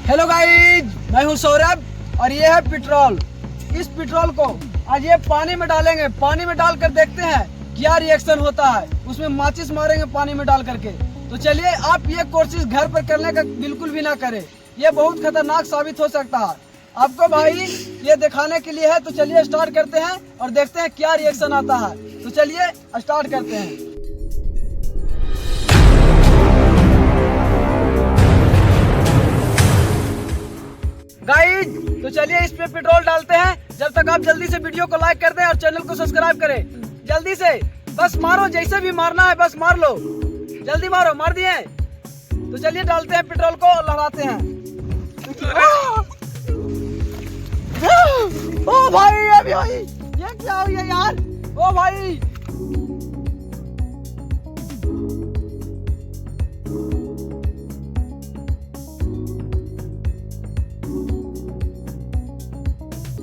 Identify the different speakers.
Speaker 1: Hello guys, मैं हूं सौरभ और ये है पेट्रोल। इस पेट्रोल को आज ये पानी में डालेंगे। पानी में डालकर देखते हैं क्या रिएक्शन होता है। उसमें माचिस मारेंगे पानी में डाल करके। तो चलिए, आप ये कोशिश घर पर करने का बिल्कुल भी ना करें। ये बहुत खतरनाक साबित हो सकता है आपको भाई। ये दिखाने के लिए है। तो चलिए स्टार्ट करते हैं और देखते हैं क्या रिएक्शन आता है। तो चलिए स्टार्ट करते हैं। गाइस, तो चलिए इस पे पेट्रोल डालते हैं। जब तक आप जल्दी से वीडियो को लाइक कर दें और चैनल को सब्सक्राइब करें। जल्दी से बस मारो, जैसे भी मारना है बस मार लो। जल्दी मारो। मार दिए। तो चलिए डालते हैं पेट्रोल को और लहराते हैं। ओ भाई, अभी भाई ये क्या हो गया यार। ओ भाई,